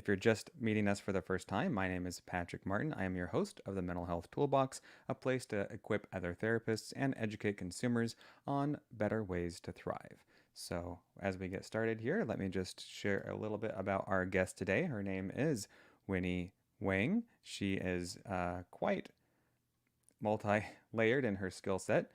If you're just meeting us for the first time, my name is Patrick Martin. I am your host of the Mental Health Toolbox, a place to equip other therapists and educate consumers on better ways to thrive. So, as we get started here, let me just share a little bit about our guest today. Her name is Winnie Wang. She is quite multi layered in her skill set.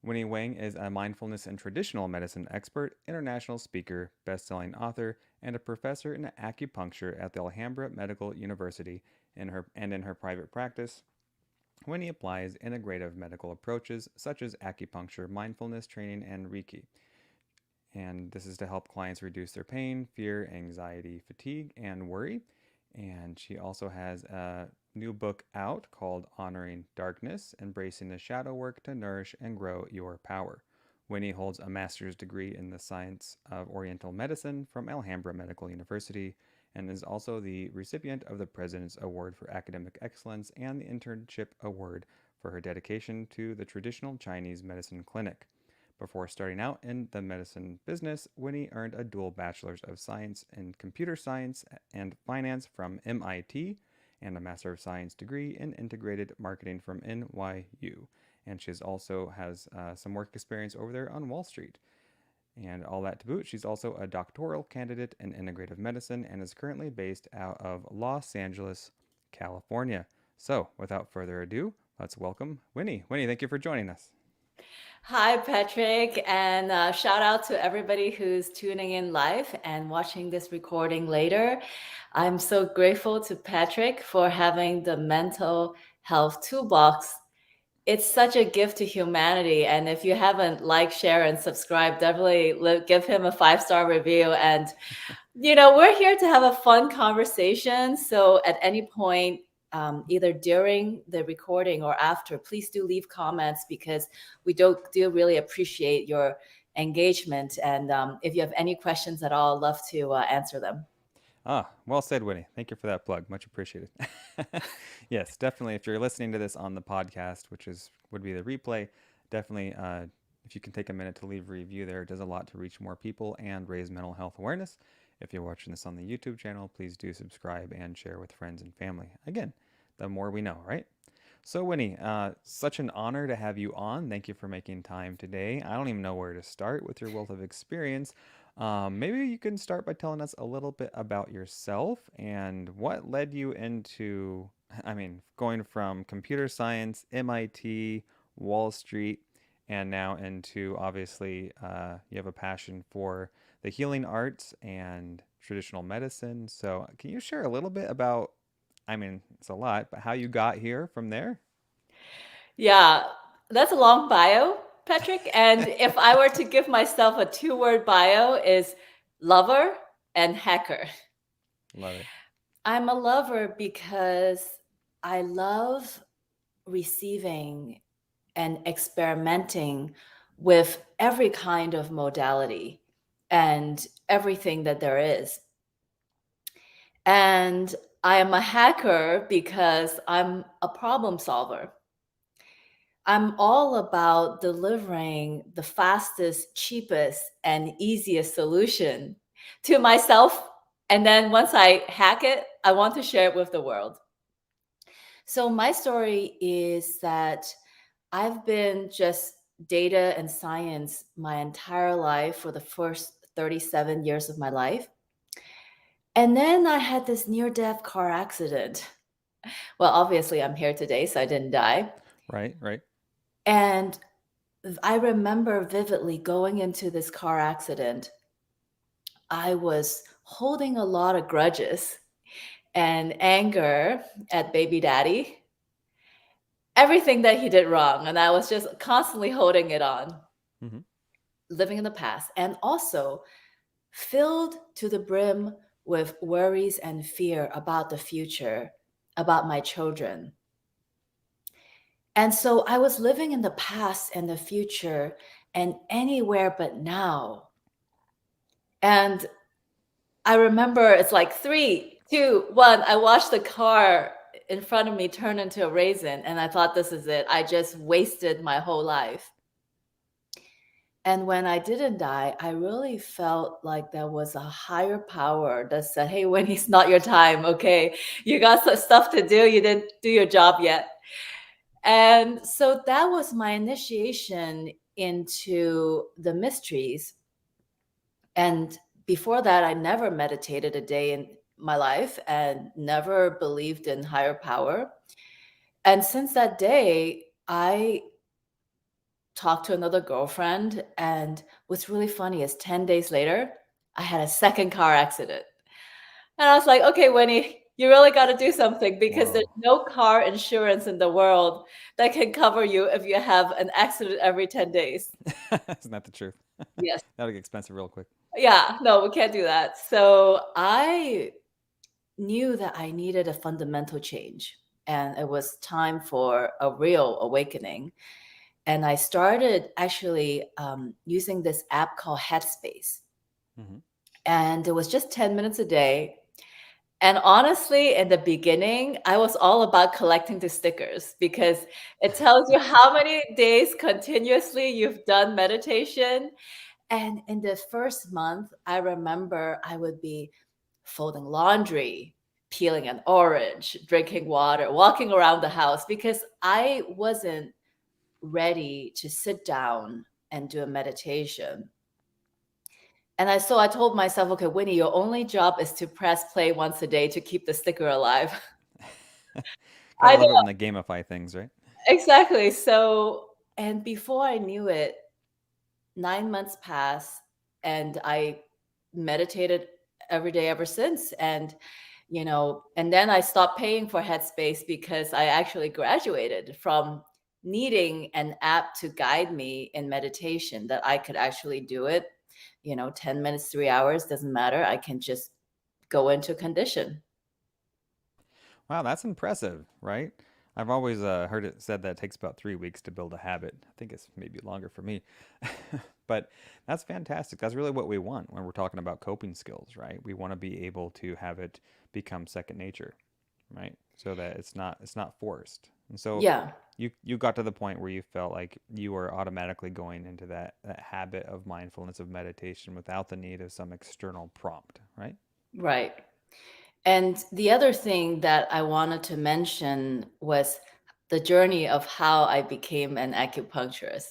Winnie Wang is a mindfulness and traditional medicine expert, international speaker, best-selling author, and a professor in acupuncture at the Alhambra Medical University. In her private practice, Winnie applies integrative medical approaches such as acupuncture, mindfulness training, and reiki. And this is to help clients reduce their pain, fear, anxiety, fatigue, and worry. And she also has a new book out called Honoring Darkness, Embracing the Shadow Work to Nourish and Grow Your Power. Winnie holds a master's degree in the science of Oriental medicine from Alhambra Medical University and is also the recipient of the President's Award for Academic Excellence and the Internship Award for her dedication to the traditional Chinese medicine clinic. Before starting out in the medicine business, Winnie earned a dual Bachelor's of Science in Computer Science and Finance from MIT and a Master of Science degree in Integrated Marketing from NYU. And she also has some work experience over there on Wall Street. And all that to boot, she's also a doctoral candidate in integrative medicine and is currently based out of Los Angeles, California. So, without further ado, let's welcome Winnie. Winnie, thank you for joining us. Hi, Patrick, and shout out to everybody who's tuning in live and watching this recording later. I'm so grateful to Patrick for having the mental health toolbox. It's such a gift to humanity. And if you haven't liked, share, and subscribe, definitely give him a 5-star review. And we're here to have a fun conversation. So at any point, either during the recording or after, please do leave comments because we do really appreciate your engagement. And if you have any questions at all, I'd love to answer them. Well said, Winnie. Thank you for that plug. Much appreciated. Yes, definitely. If you're listening to this on the podcast, would be the replay, definitely if you can take a minute to leave a review there, it does a lot to reach more people and raise mental health awareness. If you're watching this on the YouTube channel, please do subscribe and share with friends and family. Again, the more we know, right? So, Winnie, such an honor to have you on. Thank you for making time today. I don't even know where to start with your wealth of experience. Maybe you can start by telling us a little bit about yourself and what led you into, going from computer science, MIT, Wall Street, and now into obviously you have a passion for the healing arts and traditional medicine. So, can you share a little bit about, it's a lot, but how you got here from there? Yeah, that's a long bio, Patrick. And if I were to give myself a 2-word bio, is lover and hacker. Love it. I'm a lover because I love receiving and experimenting with every kind of modality and everything that there is. And I am a hacker because I'm a problem solver. I'm all about delivering the fastest, cheapest, and easiest solution to myself. And then once I hack it, I want to share it with the world. So my story is that I've been just data and science my entire life for the first 37 years of my life. And then I had this near-death car accident. Well, obviously I'm here today, so I didn't die. Right, right. And I remember vividly going into this car accident. I was holding a lot of grudges and anger at baby daddy, everything that he did wrong. And I was just constantly holding it on, Mm-hmm. living in the past, and also filled to the brim with worries and fear about the future, about my children. And so I was living in the past and the future and anywhere but now. And I remember it's like 3, 2, 1. I watched the car in front of me turn into a raisin, and I thought, this is it. I just wasted my whole life. And when I didn't die, I really felt like there was a higher power that said, hey, when it's not your time, okay? You got some stuff to do. You didn't do your job yet. And so that was my initiation into the mysteries. And before that, I never meditated a day in my life and never believed in higher power. And since that day, I talked to another girlfriend. And what's really funny is 10 days later, I had a second car accident. And I was like, okay, Winnie, you really got to do something because there's Whoa. no car insurance in the world that can cover you if you have an accident every 10 days. Isn't that the truth? Yes. That'll get expensive real quick. Yeah, no, we can't do that. So I knew that I needed a fundamental change and it was time for a real awakening. And I started actually using this app called Headspace. Hmm. And it was just 10 minutes a day. And honestly, in the beginning, I was all about collecting the stickers because it tells you how many days continuously you've done meditation. And in the first month, I remember I would be folding laundry, peeling an orange, drinking water, walking around the house because I wasn't ready to sit down and do a meditation. And I told myself, okay, Winnie, your only job is to press play once a day to keep the sticker alive. Gotta I love it know when they gamify things, right? exactly. So, and before I knew it, 9 months passed, and I meditated every day ever since. And then I stopped paying for Headspace because I actually graduated from needing an app to guide me in meditation that I could actually do it, 10 minutes, 3 hours, doesn't matter. I can just go into condition. Wow, that's impressive, right? I've always heard it said that it takes about 3 weeks to build a habit. I think it's maybe longer for me. But that's fantastic. That's really what we want when we're talking about coping skills, right? We want to be able to have it become second nature, right? So that it's not forced. And so Yeah, you got to the point where you felt like you were automatically going into that habit of mindfulness of meditation without the need of some external prompt, right? right. And the other thing that I wanted to mention was the journey of how I became an acupuncturist.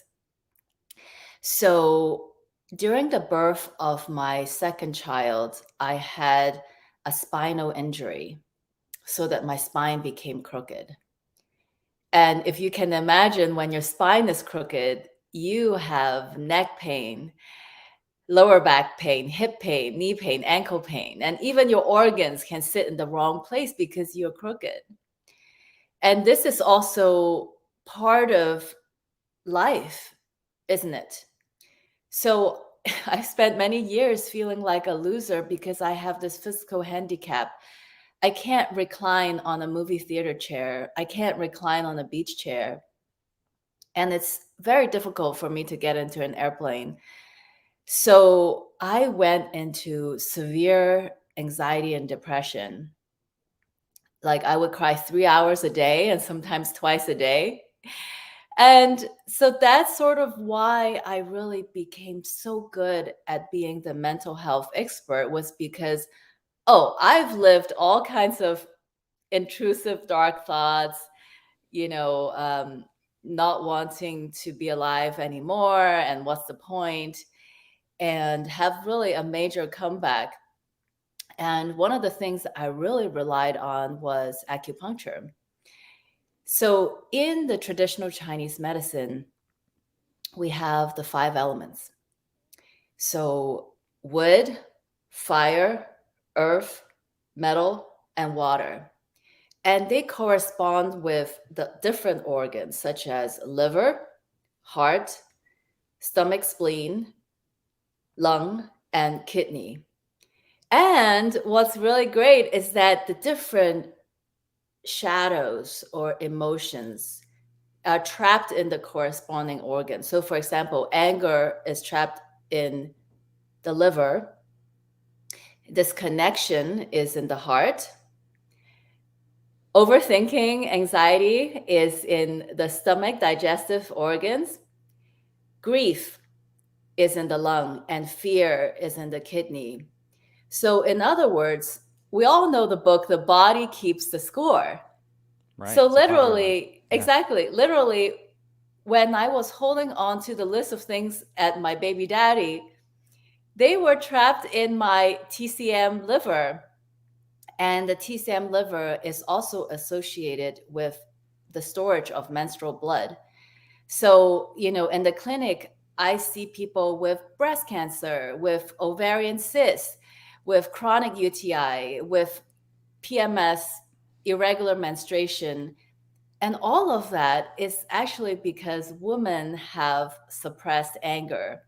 So during the birth of my second child, I had a spinal injury so that my spine became crooked. And if you can imagine, when your spine is crooked, you have neck pain, lower back pain, hip pain, knee pain, ankle pain, and even your organs can sit in the wrong place because you're crooked. And this is also part of life, isn't it? So I spent many years feeling like a loser because I have this physical handicap. I can't recline on a movie theater chair. I can't recline on a beach chair. And it's very difficult for me to get into an airplane. So I went into severe anxiety and depression. Like I would cry 3 hours a day and sometimes twice a day. And so that's sort of why I really became so good at being the mental health expert, was because, oh, I've lived all kinds of intrusive dark thoughts, you know, not wanting to be alive anymore and what's the point, and have really a major comeback. And one of the things that I really relied on was acupuncture. So in the traditional Chinese medicine, we have the five elements. So wood, fire, earth, metal, and water. And they correspond with the different organs, such as liver, heart, stomach, spleen, lung, and kidney. And what's really great is that the different shadows or emotions are trapped in the corresponding organ. So, for example, anger is trapped in the liver, disconnection is in the heart, overthinking, anxiety is in the stomach, digestive organs, grief is in the lung and fear is in the kidney. So, in other words, we all know the book, The Body Keeps the Score. Right. So, It's a popular one. literally, Yeah. exactly, literally, when I was holding on to the list of things at my baby daddy, they were trapped in my TCM liver. And the TCM liver is also associated with the storage of menstrual blood. So, in the clinic, I see people with breast cancer, with ovarian cysts, with chronic UTI, with PMS, irregular menstruation. And all of that is actually because women have suppressed anger,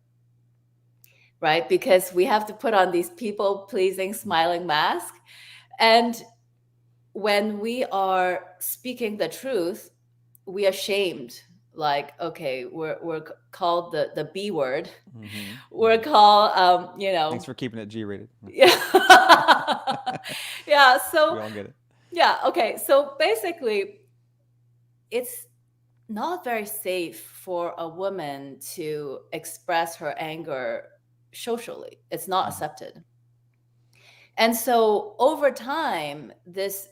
right? Because we have to put on these people pleasing, smiling mask. And when we are speaking the truth, we are shamed. Like, okay, we're called the B word. Mm-hmm. We're called, Thanks for keeping it G-rated. yeah. Yeah. We So, all get it. yeah. Okay. So basically, it's not very safe for a woman to express her anger socially. It's not accepted. And so over time, this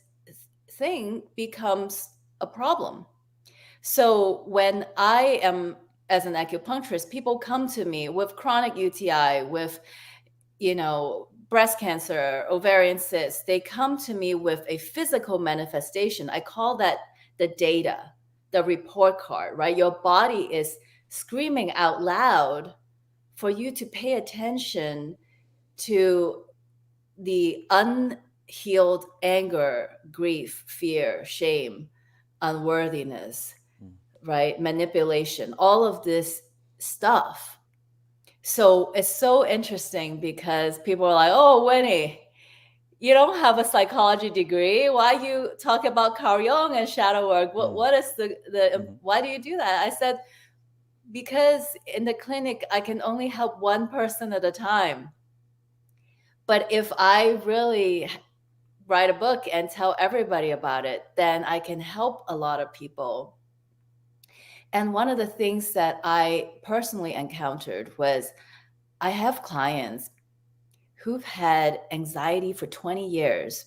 thing becomes a problem. So when I am, as an acupuncturist, people come to me with chronic UTI, with, breast cancer, ovarian cysts. They come to me with a physical manifestation. I call that the data, the report card, right? Your body is screaming out loud for you to pay attention to the unhealed anger, grief, fear, shame, unworthiness, right? Manipulation, all of this stuff. So it's so interesting because people are like, oh, Winnie, you don't have a psychology degree. Why you talk about Carl Jung and shadow work? What is why do you do that? I said, because in the clinic, I can only help one person at a time. But if I really write a book and tell everybody about it, then I can help a lot of people. And one of the things that I personally encountered was I have clients who've had anxiety for 20 years,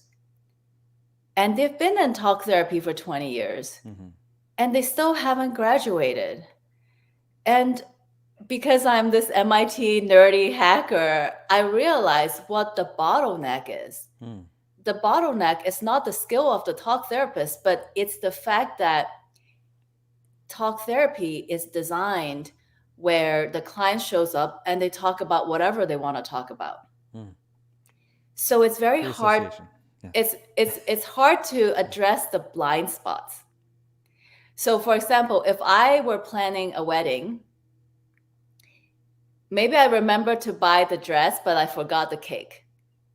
and they've been in talk therapy for 20 years, and they still haven't graduated. And because I'm this MIT nerdy hacker, I realized what the bottleneck is. The bottleneck is not the skill of the talk therapist, but it's the fact that talk therapy is designed where the client shows up and they talk about whatever they want to talk about. So it's very hard. Yeah. It's hard to address the blind spots. So for example, if I were planning a wedding, maybe I remember to buy the dress, but I forgot the cake.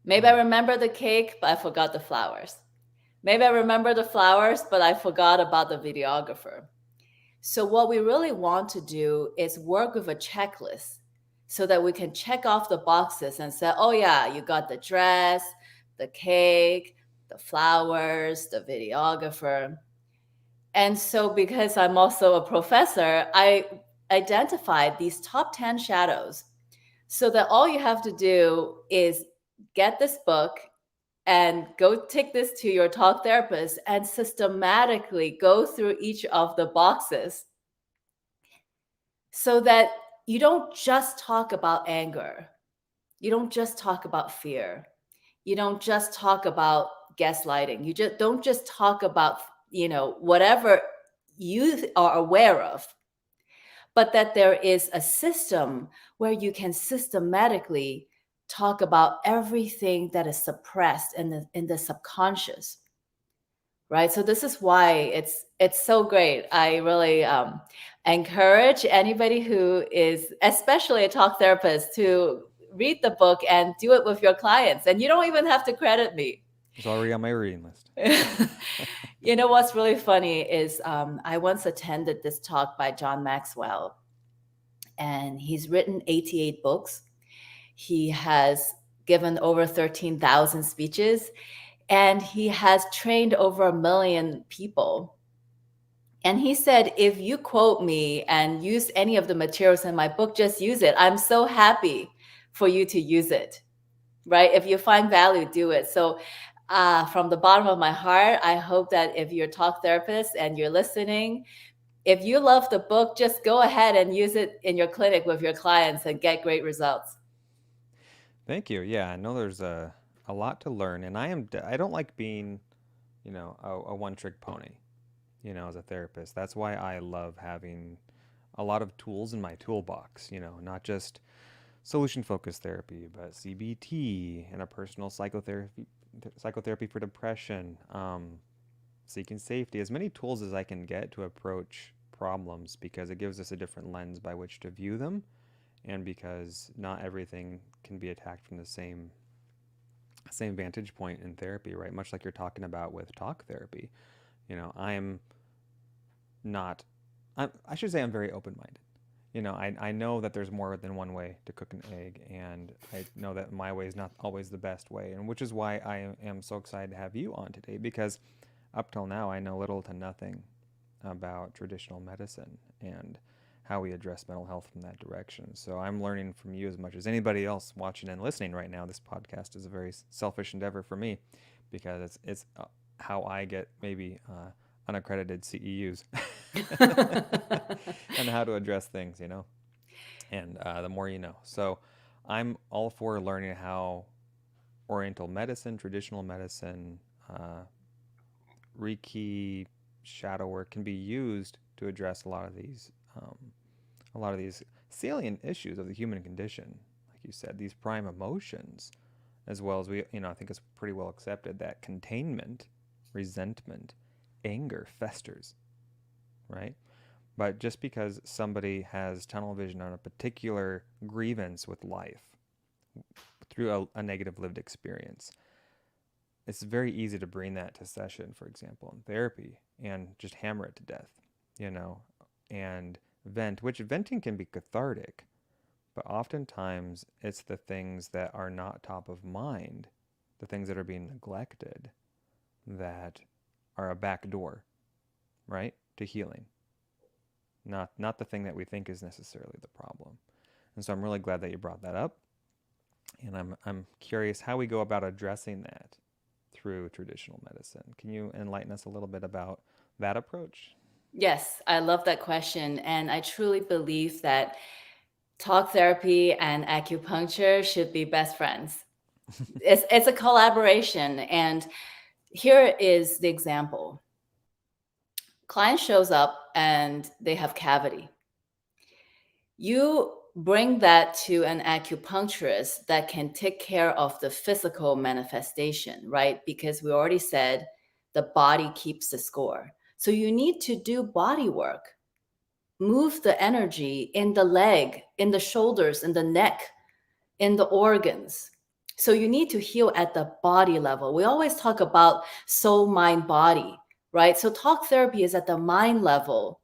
Maybe I remember the cake, but I forgot the flowers. Maybe I remember the flowers, but I forgot about the videographer. So what we really want to do is work with a checklist so that we can check off the boxes and say, oh yeah, you got the dress, the cake, the flowers, the videographer. And so because I'm also a professor, I identified these top 10 shadows so that all you have to do is get this book and go take this to your talk therapist and systematically go through each of the boxes so that you don't just talk about anger. You don't just talk about fear. You don't just talk about gaslighting. You just don't just talk about, whatever you are aware of, but that there is a system where you can systematically talk about everything that is suppressed in the subconscious, right? So this is why it's so great. I really encourage anybody who is, especially a talk therapist, to read the book and do it with your clients. And you don't even have to credit me. It's already on my reading list. You know what's really funny is I once attended this talk by John Maxwell, and he's written 88 books. He has given over 13,000 speeches, and he has trained over 1 million people. And he said, if you quote me and use any of the materials in my book, just use it. I'm so happy for you to use it, right? If you find value, do it. So from the bottom of my heart, I hope that if you're a talk therapist and you're listening, if you love the book, just go ahead and use it in your clinic with your clients and get great results. Thank you. Yeah, I know there's a lot to learn, and I don't like being, a one-trick pony, as a therapist. That's why I love having a lot of tools in my toolbox, not just solution-focused therapy, but CBT and a personal psychotherapy for depression, seeking safety, as many tools as I can get to approach problems because it gives us a different lens by which to view them, and because not everything can be attacked from the same vantage point in therapy, right? Much like you're talking about with talk therapy. I'm not, I should say I'm very open minded. I know that there's more than one way to cook an egg, and I know that my way is not always the best way, and which is why I am so excited to have you on today because up till now I know little to nothing about traditional medicine and how we address mental health from that direction. So I'm learning from you as much as anybody else watching and listening right now. This podcast is a very selfish endeavor for me because it's how I get maybe unaccredited CEUs and how to address things, and the more you know. So I'm all for learning how Oriental medicine, traditional medicine, Reiki, shadow work can be used to address a lot of these salient issues of the human condition. Like you said, these prime emotions, as well as I think it's pretty well accepted that containment, resentment, anger festers, right? But just because somebody has tunnel vision on a particular grievance with life through a negative lived experience, it's very easy to bring that to session, for example, in therapy and just hammer it to death, you know, and vent, which venting can be cathartic, but oftentimes it's the things that are not top of mind, the things that are being neglected, that are a back door, right, to healing. Not the thing that we think is necessarily the problem. And so I'm really glad that you brought that up. And I'm curious how we go about addressing that through traditional medicine. Can you enlighten us a little bit about that approach? Yes, I love that question. And I truly believe that talk therapy and acupuncture should be best friends. It's a collaboration. And here is the example. Client shows up and they have cavity. You bring that to an acupuncturist that can take care of the physical manifestation, right? Because we already said the body keeps the score. So you need to do body work, move the energy in the leg, in the shoulders, in the neck, in the organs. So you need to heal at the body level. We always talk about soul, mind, body, right? So talk therapy is at the mind level.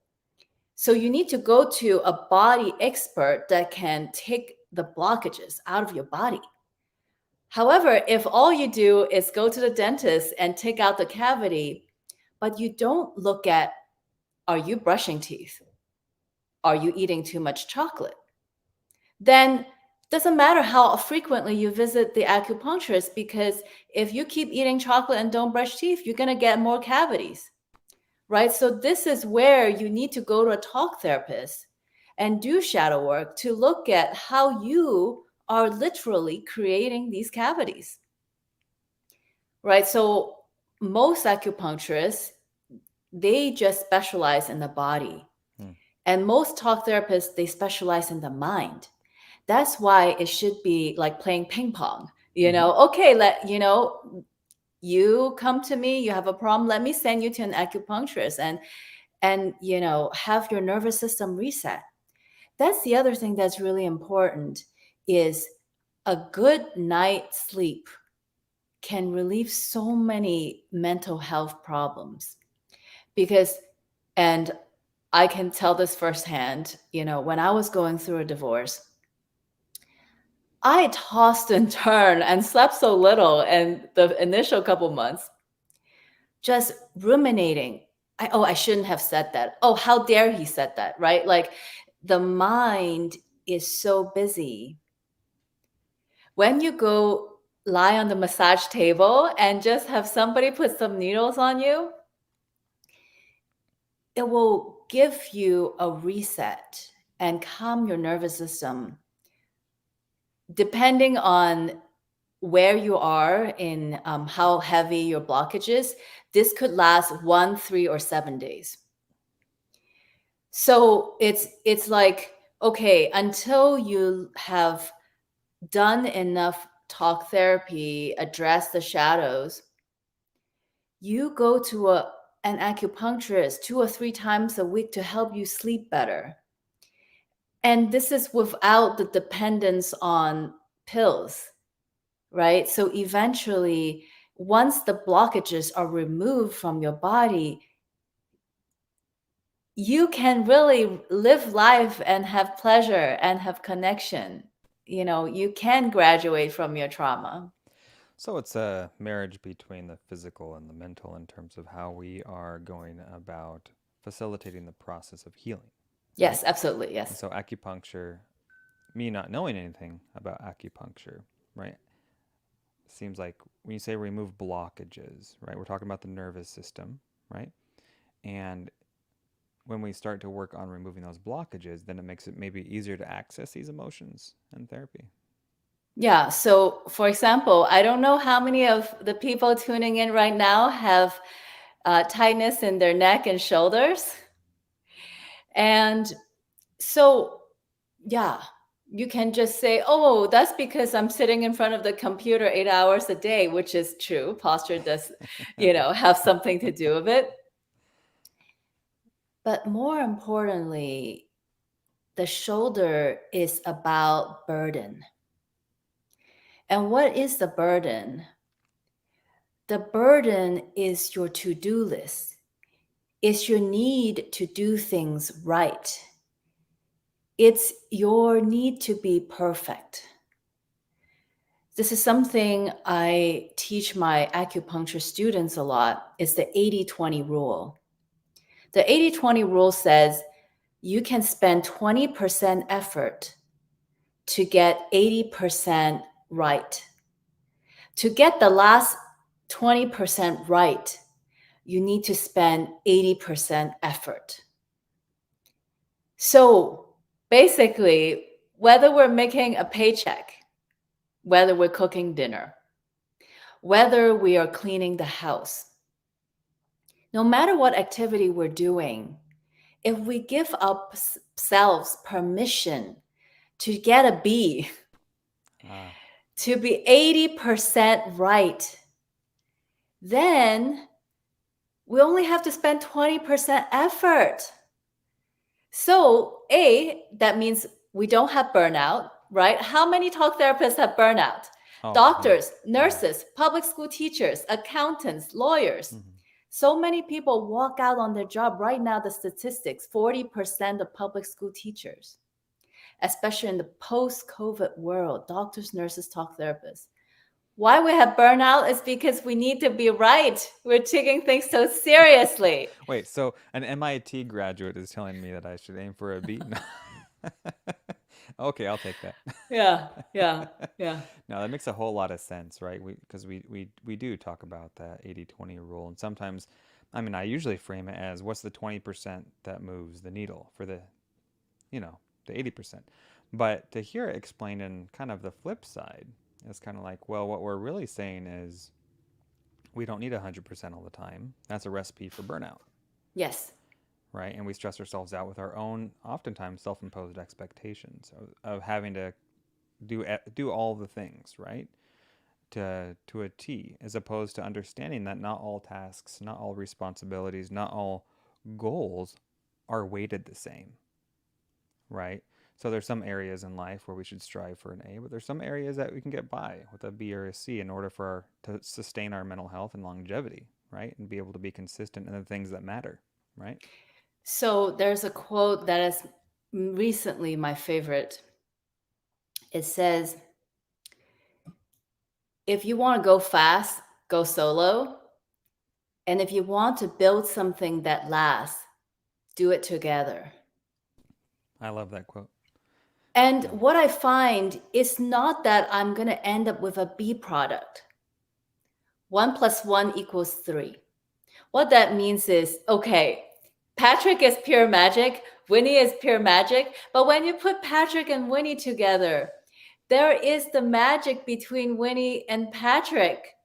So you need to go to a body expert that can take the blockages out of your body. However, if all you do is go to the dentist and take out the cavity, but you don't look at, are you brushing teeth? Are you eating too much chocolate? Then doesn't matter how frequently you visit the acupuncturist, because if you keep eating chocolate and don't brush teeth, you're going to get more cavities, right? So this is where you need to go to a talk therapist and do shadow work to look at how you are literally creating these cavities, right? So most acupuncturists, they just specialize in the body. Hmm. And most talk therapists, they specialize in the mind. That's why it should be like playing ping pong. Okay, you come to me, you have a problem, let me send you to an acupuncturist and have your nervous system reset. That's the other thing that's really important, is a good night's sleep can relieve so many mental health problems. Because, and I can tell this firsthand, when I was going through a divorce, I tossed and turned and slept so little in the initial couple months, just ruminating I shouldn't have said that. Oh, how dare he said that, right? Like the mind is so busy. When you go lie on the massage table and just have somebody put some needles on you, it will give you a reset and calm your nervous system. Depending on where you are in how heavy your blockage is, this could last 1, 3, or 7 days. So it's like, okay, until you have done enough talk therapy, address the shadows, you go to an acupuncturist 2 or 3 times a week to help you sleep better. And this is without the dependence on pills, right? So eventually, once the blockages are removed from your body, you can really live life and have pleasure and have connection. You can graduate from your trauma. So it's a marriage between the physical and the mental in terms of how we are going about facilitating the process of healing, right? Yes, absolutely. And Yes. so acupuncture, me not knowing anything about acupuncture, right? Seems like when you say remove blockages, right? We're talking about the nervous system, right? And when we start to work on removing those blockages, then it makes it maybe easier to access these emotions in therapy. Yeah. So, for example, I don't know how many of the people tuning in right now have tightness in their neck and shoulders. And so, yeah, you can just say, oh, that's because I'm sitting in front of the computer 8 hours a day, which is true. Posture does, have something to do with it. But more importantly, the shoulder is about burden. And what is the burden? The burden is your to-do list. It's your need to do things right. It's your need to be perfect. This is something I teach my acupuncture students a lot. It's the 80-20 rule. The 80-20 rule says you can spend 20% effort to get 80% right. To get the last 20% right, you need to spend 80% effort. So basically, whether we're making a paycheck, whether we're cooking dinner, whether we are cleaning the house, no matter what activity we're doing, if we give ourselves permission to get a B, Ah, to be 80% right, then we only have to spend 20% effort. So, that means we don't have burnout, right? How many talk therapists have burnout? oh, yeah. Doctors, Yeah. nurses, public school teachers, accountants, lawyers. Mm-hmm. So many people walk out on their job. Right now, the statistics 40% of public school teachers, especially in the post COVID world, doctors, nurses, talk therapists. Why we have burnout is because we need to be right. We're taking things so seriously. Wait, so an MIT graduate is telling me that I should aim for a B? No. Okay, I'll take that. Yeah, yeah, yeah. No, that makes a whole lot of sense, right? Because we do talk about that 80-20 rule. And sometimes, I mean, I usually frame it as what's the 20% that moves the needle for you know, the 80%. But to hear it explained in kind of the flip side, it's kind of like, well, what we're really saying is we don't need 100% all the time. That's a recipe for burnout, Yes. right? And we stress ourselves out with our own, oftentimes self-imposed expectations of having to do all the things, right? To a T, as opposed to understanding that not all tasks, not all responsibilities, not all goals are weighted the same, right? So there's some areas in life where we should strive for an A, but there's some areas that we can get by with a B or a C in order to sustain our mental health and longevity, right? And be able to be consistent in the things that matter, right? So there's a quote that is recently my favorite. It says, if you want to go fast, go solo. And if you want to build something that lasts, do it together. I love that quote. And Yeah. what I find is not that I'm going to end up with a B product. 1 + 1 = 3. What that means is, okay, Patrick is pure magic, Winnie is pure magic, but when you put Patrick and Winnie together, there is the magic between Winnie and Patrick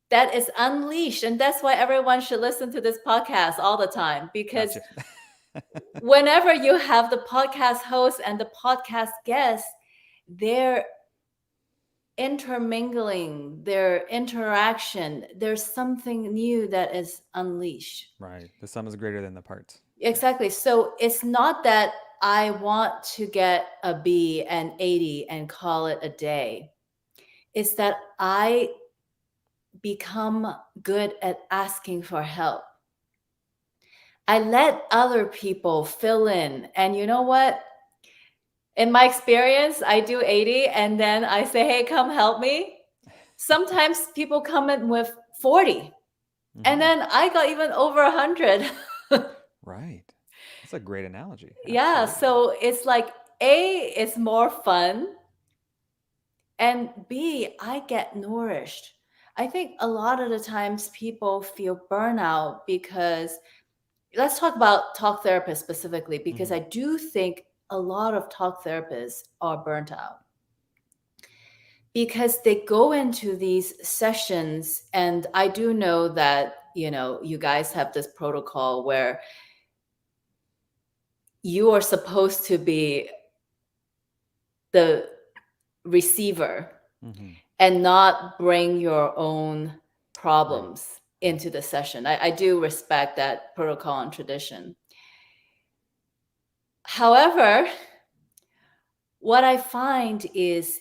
that is unleashed. And that's why everyone should listen to this podcast all the time, because Gotcha. whenever you have the podcast host and the podcast guest, they're intermingling, their interaction, there's something new that is unleashed. Right. The sum is greater than the parts. Exactly. So it's not that I want to get a B and 80 and call it a day. It's that I become good at asking for help. I let other people fill in. And you know what? In my experience, I do 80 and then I say, hey, come help me. Sometimes people come in with 40 and then I got even over 100. Right. That's a great analogy. Yeah. Absolutely. So it's like A is more fun and B, I get nourished. I think a lot of the times people feel burnout because let's talk about talk therapists specifically, because I do think a lot of talk therapists are burnt out because they go into these sessions. And I do know that, you guys have this protocol where you are supposed to be the receiver and not bring your own problems into the session. I do respect that protocol and tradition. However, what I find is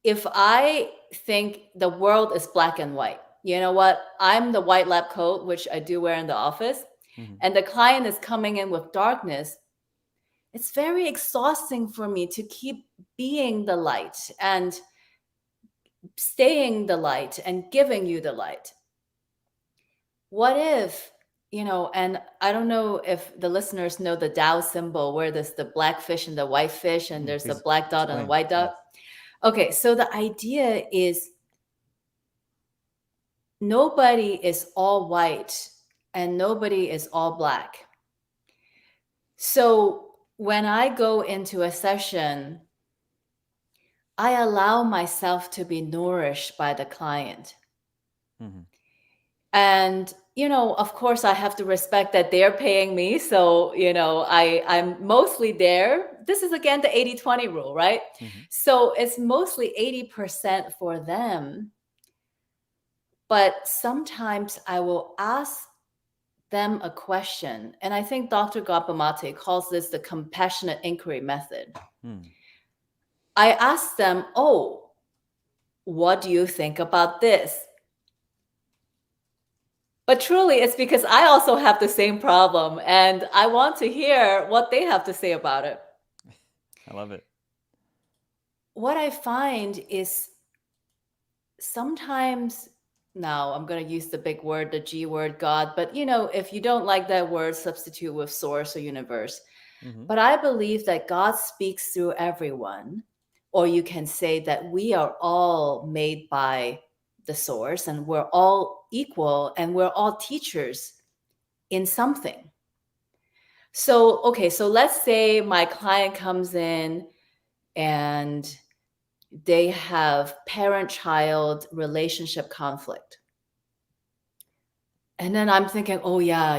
if I think the world is black and white, you know what? I'm the white lab coat, which I do wear in the office, and the client is coming in with darkness. It's very exhausting for me to keep being the light and staying the light and giving you the light. What if, and I don't know if the listeners know the Tao symbol where there's the black fish and the white fish and there's a Please black dot and a explain. white dot. Okay, so the idea is nobody is all white and nobody is all black. So when I go into a session, I allow myself to be nourished by the client. And, of course, I have to respect that they're paying me. So, I'm mostly there. This is, again, the 80-20 rule, right? So it's mostly 80% for them. But sometimes I will ask them a question. And I think Dr. Gopamate calls this the compassionate inquiry method. I ask them, oh, what do you think about this? But truly, it's because I also have the same problem and I want to hear what they have to say about it. I love it. What I find is sometimes, now I'm going to use the big word, the G word, God, but if you don't like that word, substitute with source or universe. But I believe that God speaks through everyone, or you can say that we are all made by the source and we're all equal and we're all teachers in something. So, okay, so let's say my client comes in and they have parent-child relationship conflict. And then I'm thinking, oh yeah,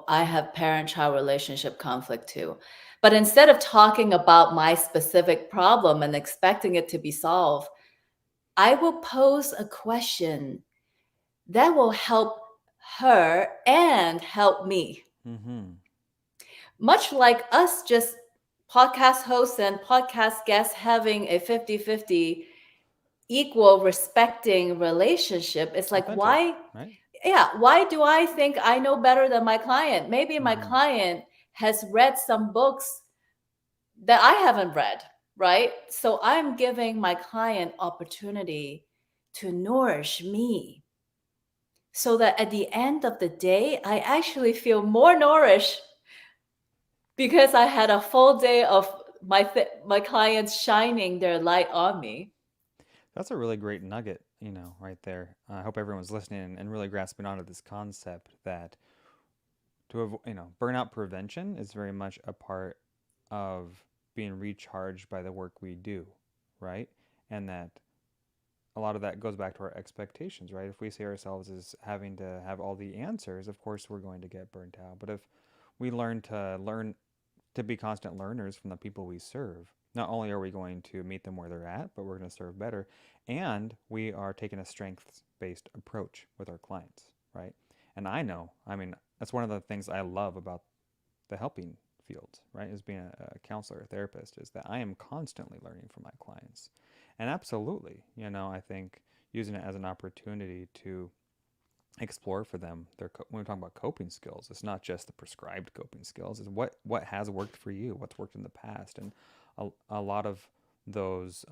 I have parent-child relationship conflict too. But instead of talking about my specific problem and expecting it to be solved, I will pose a question that will help her and help me. Much like us just podcast hosts and podcast guests having a 50-50 equal respecting relationship. It's like, Authentic, why? Right? Yeah. Why do I think I know better than my client? Maybe my client has read some books that I haven't read, right? So I'm giving my client opportunity to nourish me. so that at the end of the day, I actually feel more nourished because I had a full day of my clients shining their light on me. That's a really great nugget, right there. I hope everyone's listening and really grasping onto this concept that to avoid, burnout prevention is very much a part of being recharged by the work we do, right? And that a lot of that goes back to our expectations, right? If we see ourselves as having to have all the answers, of course we're going to get burnt out. But if we learn to be constant learners from the people we serve, not only are we going to meet them where they're at, but we're going to serve better, and we are taking a strengths-based approach with our clients, right? And I mean, that's one of the things I love about the helping field, right? Is being a counselor, a therapist, is that I am constantly learning from my clients. And absolutely, I think using it as an opportunity to explore for them when we talk about coping skills, it's not just the prescribed coping skills. It's what has worked for you, what's worked in the past, and a lot of those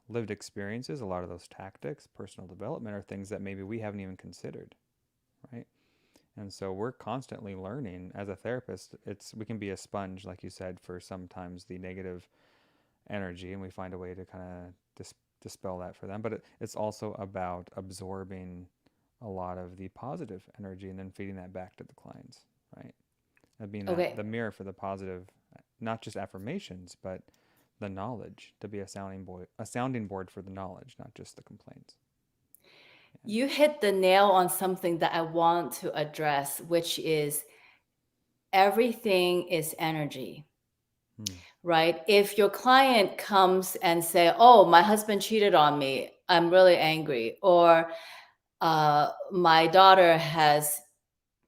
lived experiences, a lot of those tactics, personal development, are things that maybe we haven't even considered, right? And so we're constantly learning as a therapist. We can be a sponge, like you said, for sometimes the negative energy, and we find a way to kind of dispel that for them. But it's also about absorbing a lot of the positive energy and then feeding that back to the clients, right? And being Okay. the mirror for the positive, not just affirmations, but the knowledge, to be a sounding board for the knowledge, not just the complaints. Yeah. You hit the nail on something that I want to address, which is everything is energy, Hmm. right? If your client comes and say, "Oh, my husband cheated on me. I'm really angry," or my daughter has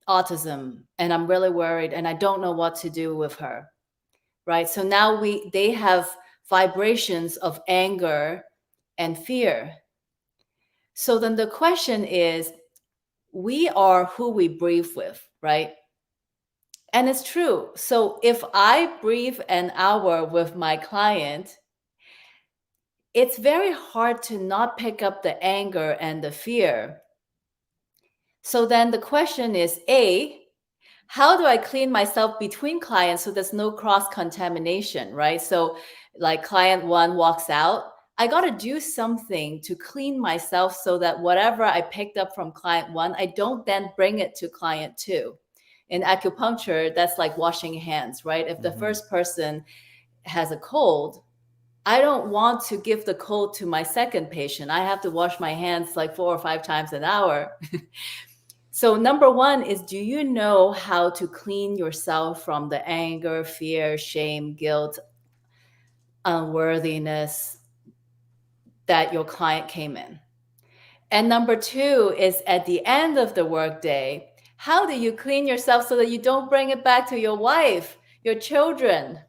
autism and I'm really worried and I don't know what to do with her, right? So now they have vibrations of anger and fear. So then the question is, we are who we breathe with, right? And it's true. So if I breathe an hour with my client, it's very hard to not pick up the anger and the fear. So then the question is, A, how do I clean myself between clients so there's no cross contamination, right? So, like client one walks out, I got to do something to clean myself so that whatever I picked up from client one, I don't then bring it to client two. In acupuncture, that's like washing hands, right? If the Mm-hmm. first person has a cold, I don't want to give the cold to my second patient. I have to wash my hands like 4 or 5 times an hour. So, number one is, do you know how to clean yourself from the anger, fear, shame, guilt, unworthiness that your client came in? And number two is, at the end of the workday, how do you clean yourself so that you don't bring it back to your wife, your children,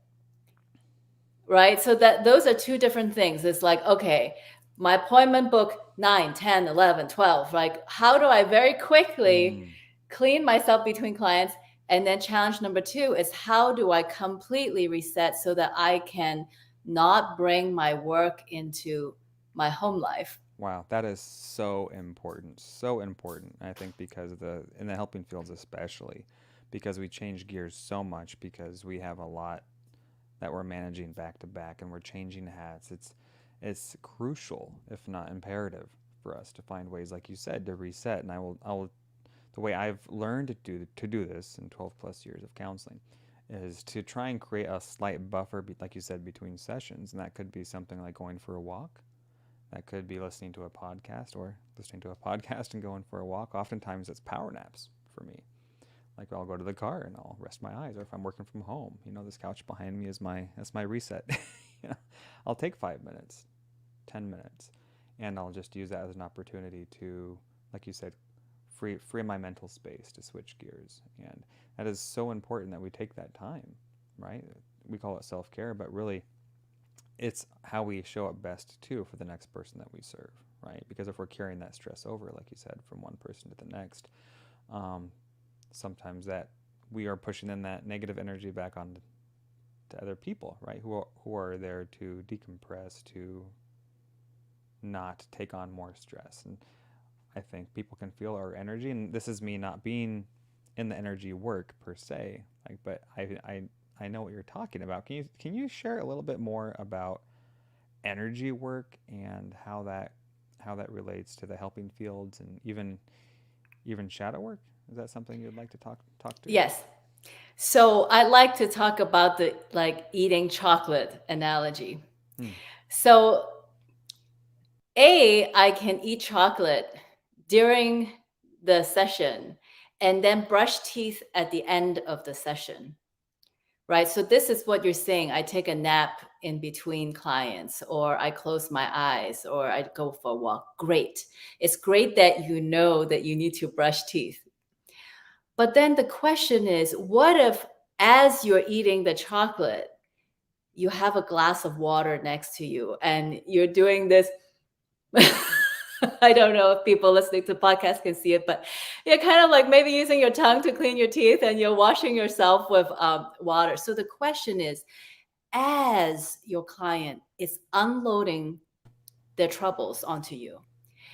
right? So that those are two different things. It's like, okay, my appointment book 9, 10, 11, 12. Like, how do I very quickly Mm. clean myself between clients? And then challenge number two is, how do I completely reset so that I can not bring my work into my home life? Wow, that is so important. So important. I think because in the helping fields especially, because we change gears so much because we have a lot that we're managing back to back and we're changing hats. It's crucial, if not imperative, for us to find ways, like you said, to reset. And I will the way I've learned to do this in 12 plus years of counseling is to try and create a slight buffer, like you said, between sessions. And that could be something like going for a walk. That could be listening to a podcast or listening to a podcast and going for a walk. Oftentimes it's power naps for me. Like I'll go to the car and I'll rest my eyes, or if I'm working from home, this couch behind me is that's my reset. I'll take 5 minutes, 10 minutes, and I'll just use that as an opportunity to, like you said, free my mental space to switch gears. And that is so important that we take that time, right? We call it self care, but really it's how we show up best too for the next person that we serve, right? Because if we're carrying that stress over, like you said, from one person to the next, um, sometimes that we are pushing in that negative energy back on to other people, right? Who are there to decompress, to not take on more stress. And I think people can feel our energy, and this is me not being in the energy work per se, like, but I know what you're talking about. Can you share a little bit more about energy work and how that relates to the helping fields and even shadow work? Is that something you'd like to talk to? Yes. So I like to talk about the like eating chocolate analogy. Hmm. So I can eat chocolate during the session and then brush teeth at the end of the session, right? So this is what you're saying. I take a nap in between clients, or I close my eyes, or I go for a walk. Great. It's great that you know that you need to brush teeth. But then the question is, what if as you're eating the chocolate, you have a glass of water next to you and you're doing this? I don't know if people listening to podcasts can see it, but you're kind of like maybe using your tongue to clean your teeth and you're washing yourself with water. So the question is, as your client is unloading their troubles onto you,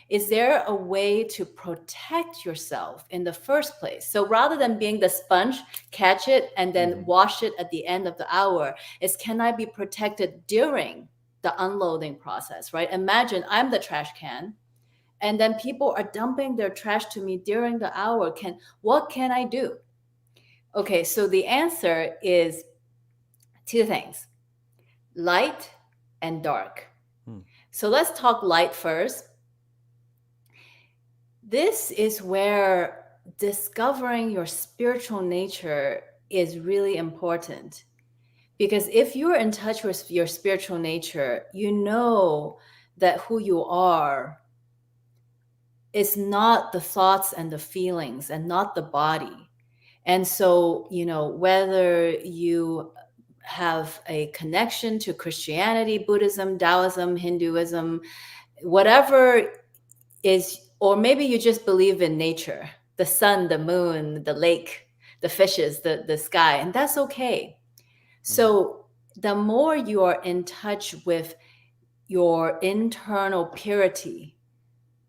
is there a way to protect yourself in the first place? So rather than being the sponge, catch it and then Mm-hmm. wash it at the end of the hour, is can I be protected during the unloading process, right? Imagine I'm the trash can and then people are dumping their trash to me during the hour. What can I do? Okay, so the answer is two things: light and dark. Hmm. So let's talk light first. This is where discovering your spiritual nature is really important. Because if you're in touch with your spiritual nature, you know that who you are is not the thoughts and the feelings and not the body. And so, whether you have a connection to Christianity, Buddhism, Taoism, Hinduism, whatever is, or maybe you just believe in nature, the sun, the moon, the lake, the fishes, the sky, and that's okay. Mm-hmm. So the more you are in touch with your internal purity,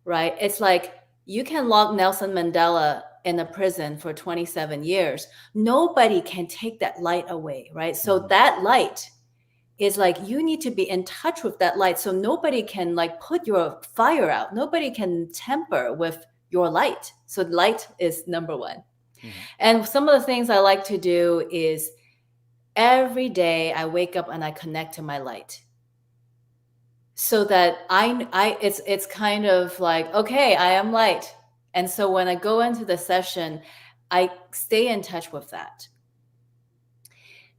right? It's like you can lock Nelson Mandela in a prison for 27 years. Nobody can take that light away, right? So Mm-hmm. that light is like you need to be in touch with that light, so nobody can like put your fire out. Nobody can tamper with your light. So light is number one. Mm-hmm. And some of the things I like to do is every day I wake up and I connect to my light, so that it's kind of like, okay, I am light. And so when I go into the session, I stay in touch with that.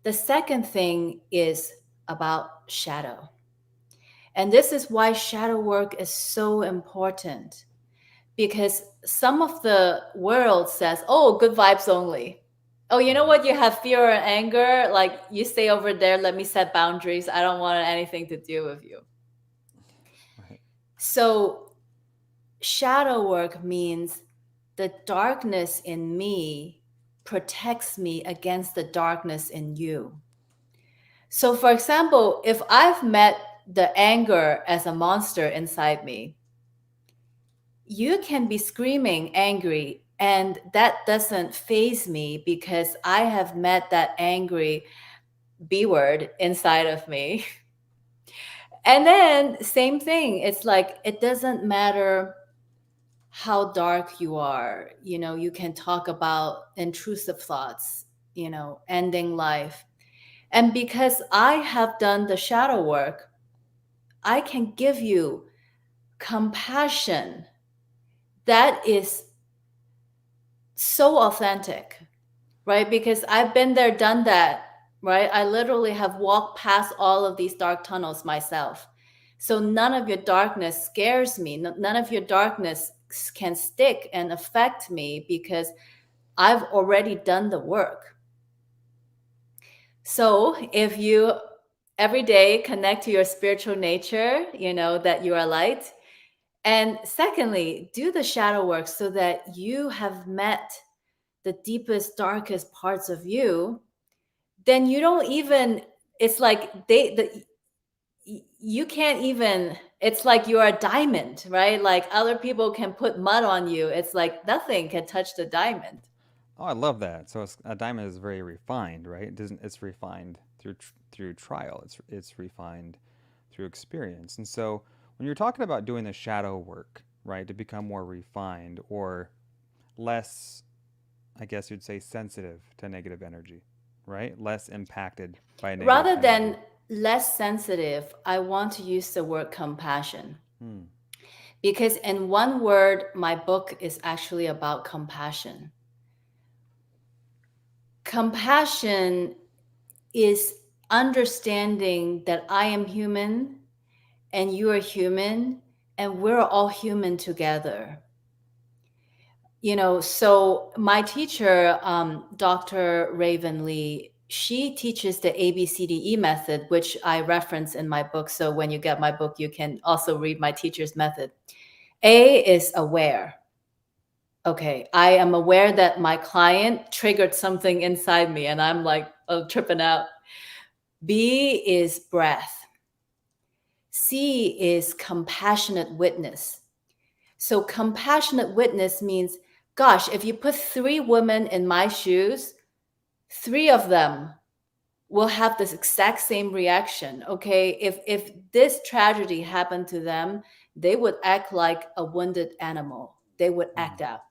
The second thing is about shadow. And this is why shadow work is so important, because some of the world says, oh, good vibes only. Oh, you know Mm-hmm. what? You have fear or anger. Like, you stay over there. Let me set boundaries. I don't want anything to do with you. Right. So, shadow work means the darkness in me protects me against the darkness in you. So, for example, if I've met the anger as a monster inside me, you can be screaming angry, and that doesn't faze me because I have met that angry B word inside of me. And then, same thing. It's like it doesn't matter how dark you are. You can talk about intrusive thoughts, ending life. And because I have done the shadow work, I can give you compassion that is so authentic, right? Because I've been there, done that, right? I literally have walked past all of these dark tunnels myself. So none of your darkness scares me. None of your darkness can stick and affect me because I've already done the work. So if you every day connect to your spiritual nature, that you are light. And secondly, do the shadow work so that you have met the deepest, darkest parts of you. Then you don't even, it's like you can't even It's like you're a diamond, right? Like other people can put mud on you. It's like nothing can touch the diamond. Oh, I love that. So a diamond is very refined, right? It doesn't. It's refined through trial. It's refined through experience. And so when you're talking about doing the shadow work, right, to become more refined or less, I guess you'd say, sensitive to negative energy, right? Less impacted by negative Rather energy. than less sensitive, I want to use the word compassion. Hmm. Because in one word, my book is actually about compassion. Compassion is understanding that I am human and you are human and we're all human together. So my teacher, Dr. Raven Lee, she teaches the ABCDE method, which I reference in my book. So when you get my book, you can also read my teacher's method. A is aware. Okay, I am aware that my client triggered something inside me and I'm like tripping out. B is breath. C is compassionate witness. So compassionate witness means, gosh, if you put 3 women in my shoes, 3 of them will have this exact same reaction. Okay, if this tragedy happened to them, they would act like a wounded animal. They would Hmm. act out.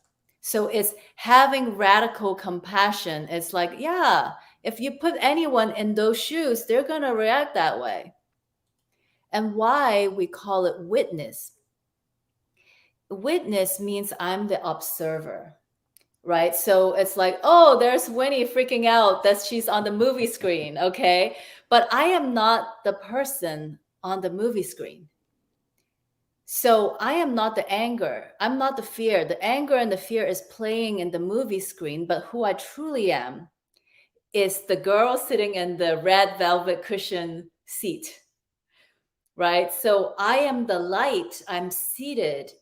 So it's having radical compassion. It's like, yeah, if you put anyone in those shoes, they're gonna react that way. And why we call it witness. Witness means I'm the observer, right? So it's like, oh, there's Winnie freaking out that she's on the movie screen, okay? But I am not the person on the movie screen. So I am not the anger. I'm not the fear. The anger and the fear is playing in the movie screen, but who I truly am is the girl sitting in the red velvet cushion seat, right? So I am the light. I'm seated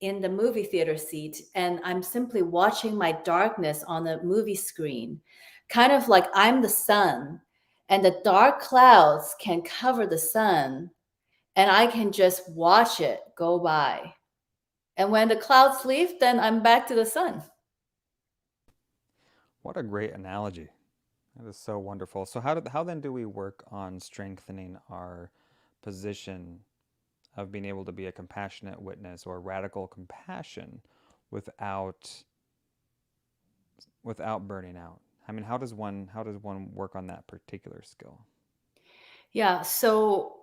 in the movie theater seat and I'm simply watching my darkness on a movie screen, kind of like I'm the sun and the dark clouds can cover the sun and I can just watch it go by. And when the clouds leave, then I'm back to the sun. What a great analogy. That is so wonderful. So how then do we work on strengthening our position of being able to be a compassionate witness or radical compassion without burning out? I mean, how does one work on that particular skill? Yeah. So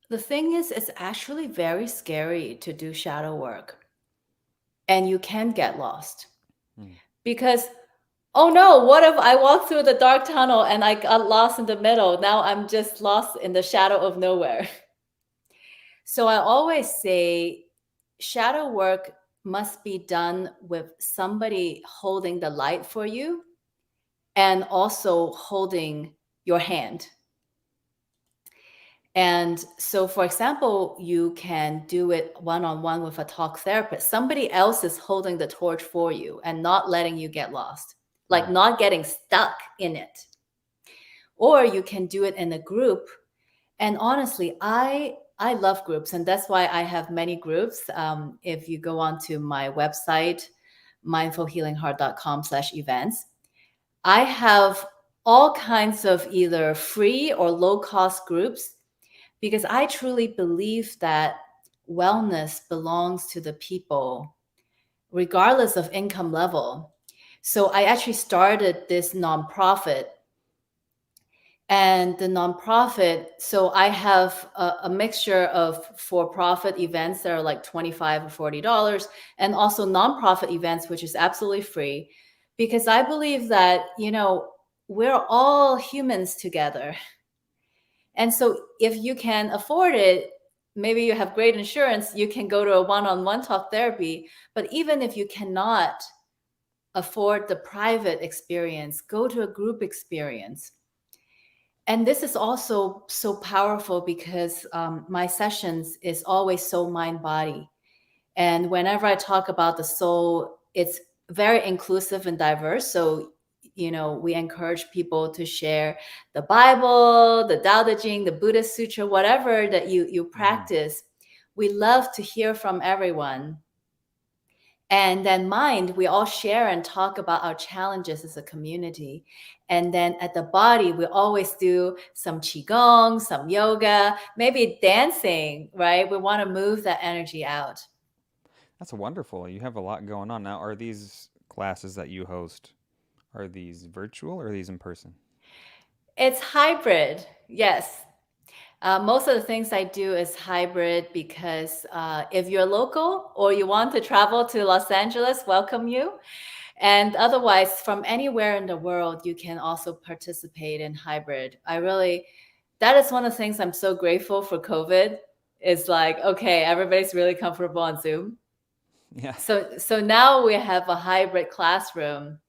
the thing is, it's actually very scary to do shadow work and you can get lost Hmm. because oh no, what if I walk through the dark tunnel and I got lost in the middle? Now I'm just lost in the shadow of nowhere. So I always say shadow work must be done with somebody holding the light for you and also holding your hand. And so, for example, you can do it one on one with a talk therapist. Somebody else is holding the torch for you and not letting you get lost, like Hmm. not getting stuck in it. Or you can do it in a group. And honestly, I love groups, and that's why I have many groups. If you go onto my website, mindfulhealingheart.com/events, I have all kinds of either free or low cost groups because I truly believe that wellness belongs to the people, regardless of income level. So I actually started this nonprofit and the nonprofit, so I have a mixture of for-profit events that are like $25 or $40 and also nonprofit events which is absolutely free because I believe that we're all humans together. And so if you can afford it, maybe you have great insurance, you can go to a one-on-one talk therapy. But even if you cannot afford the private experience, go to a group experience. And this is also so powerful because my sessions is always soul, mind, body. And whenever I talk about the soul, it's very inclusive and diverse. So, we encourage people to share the Bible, the Tao Te Ching, the Buddhist Sutra, whatever that you practice. We love to hear from everyone. And then mind, we all share and talk about our challenges as a community. And then at the body, we always do some qigong, some yoga, maybe dancing, right? We want to move that energy out. That's wonderful. You have a lot going on. Now, are these classes that you host, are these virtual or are these in person? It's hybrid, yes. Most of the things I do is hybrid because if you're local or you want to travel to Los Angeles, welcome you. And otherwise, from anywhere in the world, you can also participate in hybrid. That is one of the things I'm so grateful for COVID. Is like, okay, everybody's really comfortable on Zoom. Yeah. So now we have a hybrid classroom.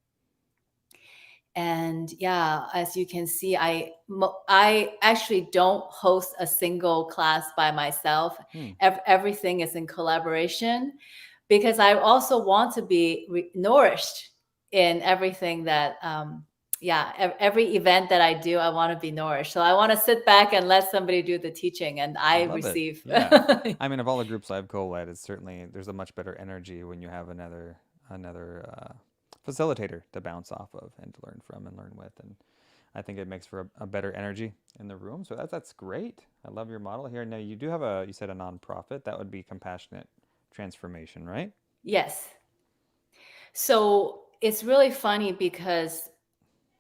And yeah, as you can see, I actually don't host a single class by myself. Everything is in collaboration because I also want to be nourished in everything that every event that I do, I want to be nourished. So I want to sit back and let somebody do the teaching and I I love it. receive. Yeah. I mean, of all the groups I've co-led, it's certainly there's a much better energy when you have another facilitator to bounce off of and to learn from and learn with, and I think it makes for a better energy in the room. So that's great. I love your model here. Now you do have you said a nonprofit that would be Compassionate Transformation, right? Yes. So it's really funny because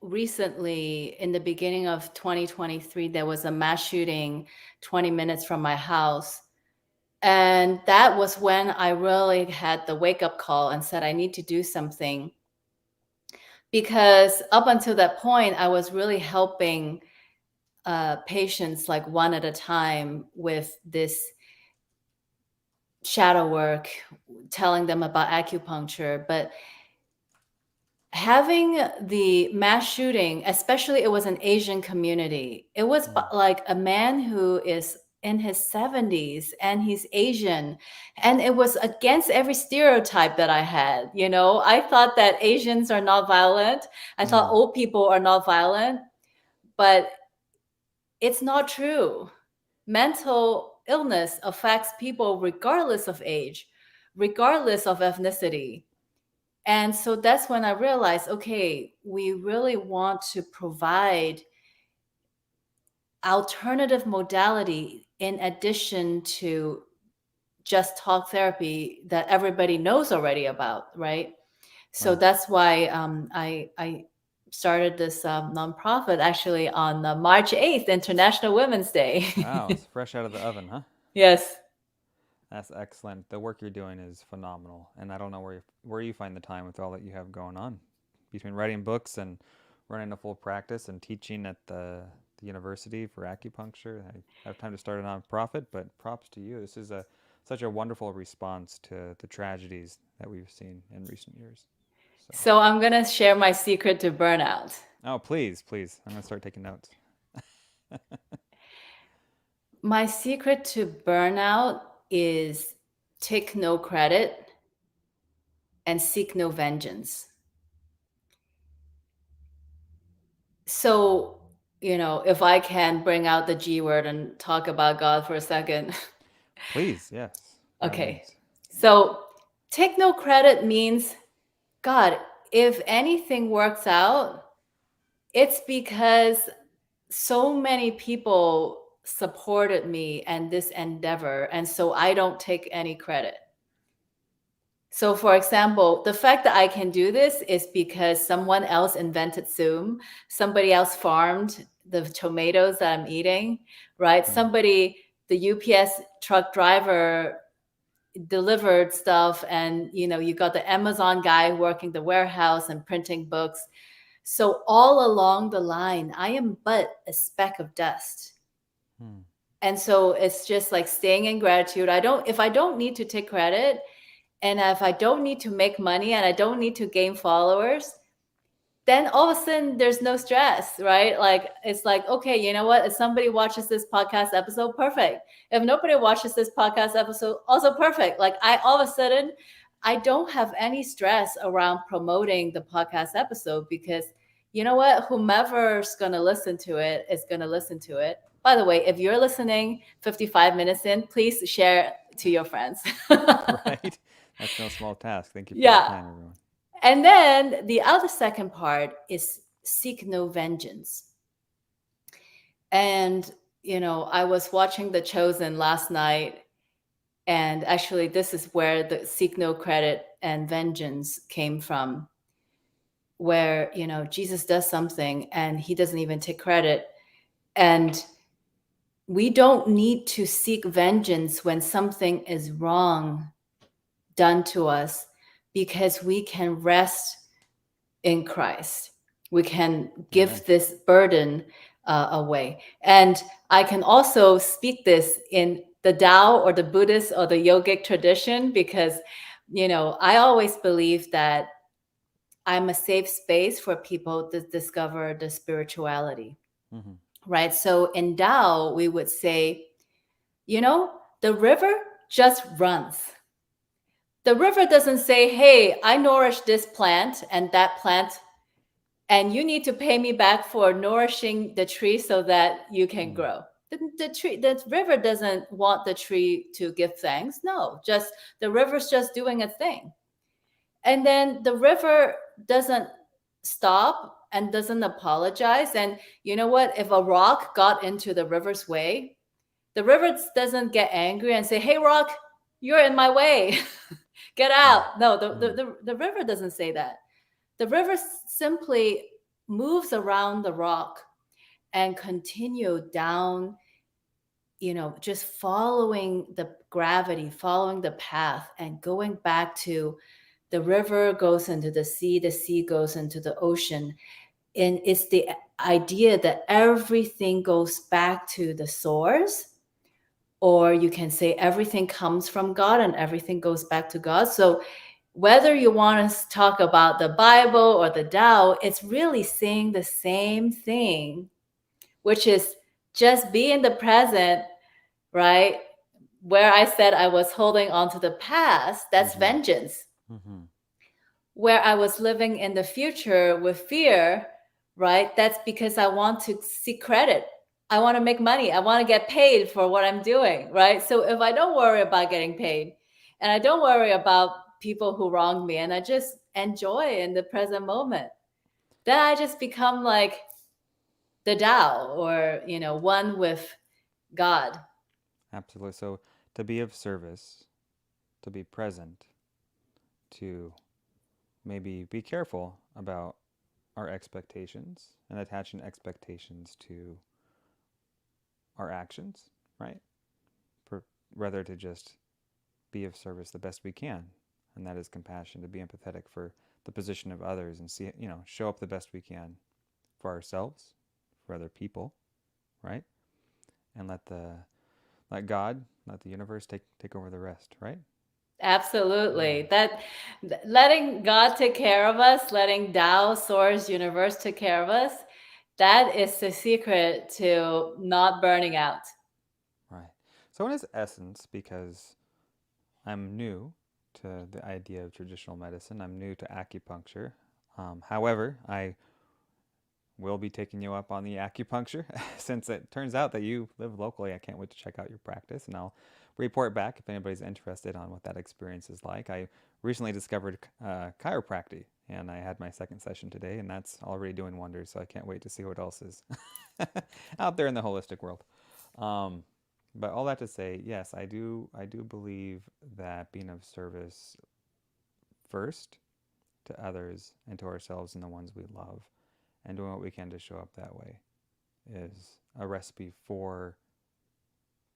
recently, in the beginning of 2023, there was a mass shooting 20 minutes from my house. And that was when I really had the wake up call and said, I need to do something. Because up until that point, I was really helping patients like one at a time with this shadow work, telling them about acupuncture. But having the mass shooting, especially it was an Asian community, it was like a man who is in his 70s and he's Asian. And it was against every stereotype that I had. I thought that Asians are not violent. I thought old people are not violent, but it's not true. Mental illness affects people regardless of age, regardless of ethnicity. And so that's when I realized, okay, we really want to provide alternative modality in addition to just talk therapy that everybody knows already about, right? So that's why I started this nonprofit actually on March 8th, International Women's Day. Wow, it's fresh out of the oven, huh? Yes. That's excellent. The work you're doing is phenomenal, and I don't know where you find the time with all that you have going on, between writing books and running a full practice and teaching at the university for acupuncture. I have time to start a nonprofit, but props to you. This is such a wonderful response to the tragedies that we've seen in recent years. So I'm gonna share my secret to burnout. Oh, please, please! I'm gonna start taking notes. My secret to burnout is take no credit and seek no vengeance. So, if I can bring out the G word and talk about God for a second. Please, yes. Okay. So, take no credit means, God, if anything works out, it's because so many people supported me and this endeavor. And so I don't take any credit. So for example, the fact that I can do this is because someone else invented Zoom, somebody else farmed the tomatoes that I'm eating, right? Somebody, the UPS truck driver delivered stuff, and you got the Amazon guy working the warehouse and printing books. So all along the line, I am but a speck of dust. And so it's just like staying in gratitude. If I don't need to take credit, and if I don't need to make money and I don't need to gain followers, then all of a sudden there's no stress, right? Like, it's like, okay, you know what? If somebody watches this podcast episode, perfect. If nobody watches this podcast episode, also perfect. Like, all of a sudden, I don't have any stress around promoting the podcast episode because you know what? Whomever's going to listen to it is going to listen to it. By the way, if you're listening 55 minutes in, please share to your friends. Right? That's no small task. Thank you for your Yeah. time, everyone. And then the other second part is seek no vengeance. And, I was watching The Chosen last night. And actually, this is where the seek no credit and vengeance came from, where, Jesus does something and he doesn't even take credit. And we don't need to seek vengeance when something is wrong done to us, because we can rest in Christ. We can Amen. give this burden away. And I can also speak this in the Tao or the Buddhist or the yogic tradition, because, I always believe that I'm a safe space for people to discover the spirituality, Mm-hmm. right? So in Tao, we would say, the river just runs. The river doesn't say, hey, I nourish this plant and that plant, and you need to pay me back for nourishing the tree so that you can Mm. grow. The river doesn't want the tree to give thanks. No, just the river's just doing its thing. And then the river doesn't stop and doesn't apologize. And you know what? If a rock got into the river's way, the river doesn't get angry and say, hey, rock, you're in my way. Get Mm. out. No, Mm. the river doesn't say that. The river simply moves around the rock and continue down, just following the gravity, following the path, and going back to the river goes into the sea goes into the ocean. And it's the idea that everything goes back to the source, or you can say everything comes from God and everything goes back to God. So whether you want to talk about the Bible or the Tao, it's really saying the same thing, which is just be in the present, right? Where I said I was holding on to the past, that's Mm-hmm. vengeance. Mm-hmm. Where I was living in the future with fear, right? That's because I want to seek credit. I want to make money. I want to get paid for what I'm doing, right? So if I don't worry about getting paid and I don't worry about people who wronged me and I just enjoy in the present moment, then I just become like the Tao, or, one with God. Absolutely. So to be of service, to be present, to maybe be careful about our expectations and attaching expectations to our actions, right? Per, rather to just be of service the best we can. And that is compassion, to be empathetic for the position of others and see, show up the best we can for ourselves, for other people, right? And let God, let the universe take over the rest, right? Absolutely. Mm. Letting God take care of us, letting Tao, source, universe take care of us, that is the secret to not burning out. Right. So in its essence, because I'm new to the idea of traditional medicine, I'm new to acupuncture. However, I will be taking you up on the acupuncture since it turns out that you live locally. I can't wait to check out your practice, and I'll report back if anybody's interested on what that experience is like. I recently discovered chiropractic, and I had my second session today, and that's already doing wonders. So I can't wait to see what else is out there in the holistic world. Um, but all that to say, yes, I do believe that being of service first to others and to ourselves and the ones we love, and doing what we can to show up that way is a recipe for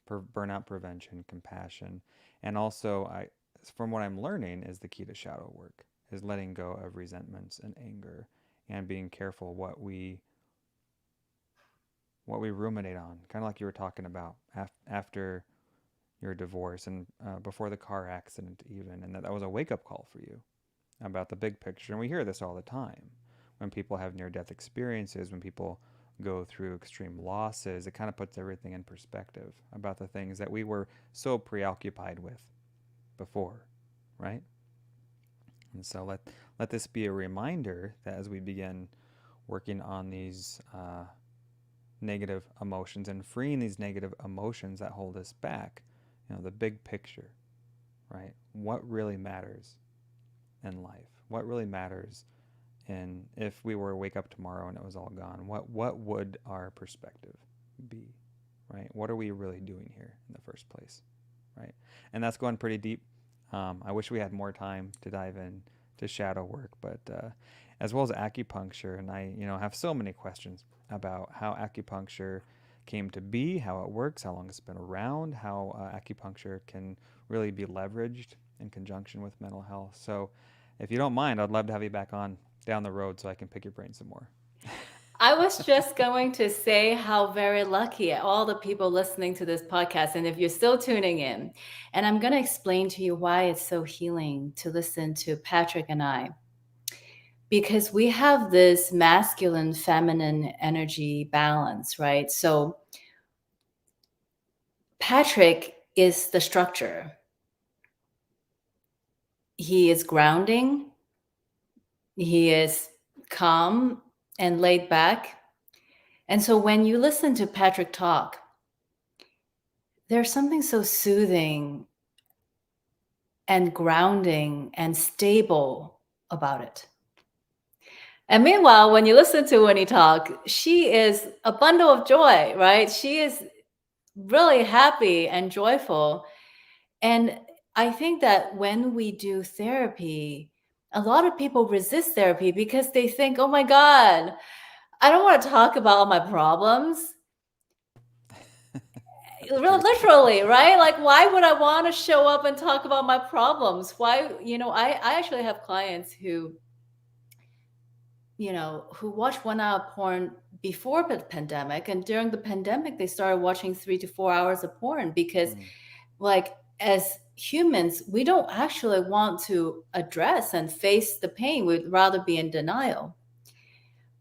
burnout prevention, compassion, and also from what I'm learning, is the key to shadow work, is letting go of resentments and anger, and being careful what we ruminate on, kind of like you were talking about after your divorce and before the car accident even, and that was a wake up call for you about the big picture. And we hear this all the time when people have near death experiences, when people go through extreme losses. It kind of puts everything in perspective about the things that we were so preoccupied with before, right? And so let this be a reminder that as we begin working on these negative emotions and freeing these negative emotions that hold us back. The big picture, right? What really matters in life? What really matters in if we were to wake up tomorrow and it was all gone? What would our perspective be, right? What are we really doing here in the first place, right? And that's going pretty deep. I wish we had more time to dive in to shadow work, but as well as acupuncture, and I, have so many questions about how acupuncture came to be, how it works, how long it's been around, how acupuncture can really be leveraged in conjunction with mental health. So, if you don't mind, I'd love to have you back on down the road so I can pick your brain some more. I was just going to say how very lucky all the people listening to this podcast, and if you're still tuning in, and I'm going to explain to you why it's so healing to listen to Patrick and I, because we have this masculine feminine energy balance, right? So Patrick is the structure. He is grounding, he is calm and laid back. And so when you listen to Patrick talk, there's something so soothing and grounding and stable about it. And meanwhile, when you listen to Winnie talk, she is a bundle of joy, right? She is really happy and joyful. And I think that when we do therapy, a lot of people resist therapy because they think, oh my God, I don't want to talk about all my problems. True. Literally, right? Like, why would I want to show up and talk about my problems? Why, I actually have clients who watch 1 hour porn before the pandemic. And during the pandemic, they started watching 3 to 4 hours of porn because, Mm. like, as humans, we don't actually want to address and face the pain. We'd rather be in denial.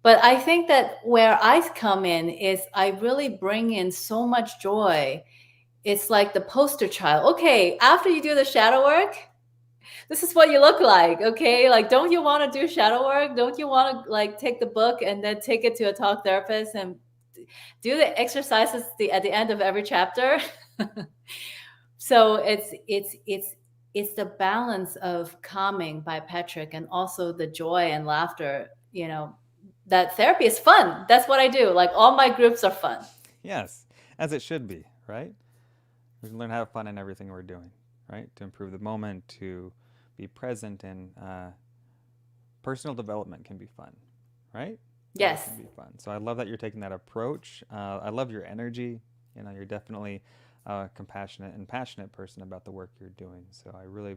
But I think that where I come in is I really bring in so much joy. It's like the poster child. Okay, after you do the shadow work, this is what you look like. Okay, like, don't you want to do shadow work? Don't you want to, like, take the book and then take it to a talk therapist and do the exercises at the end of every chapter? So it's the balance of calming by Patrick and also the joy and laughter. That therapy is fun. That's what I do. Like, all my groups are fun. Yes, as it should be, right? We can learn how to have fun in everything we're doing, right? To improve the moment, to be present, and personal development can be fun, right? That Yes. can be fun. So I love that you're taking that approach. I love your energy. You're definitely a compassionate and passionate person about the work you're doing. So I really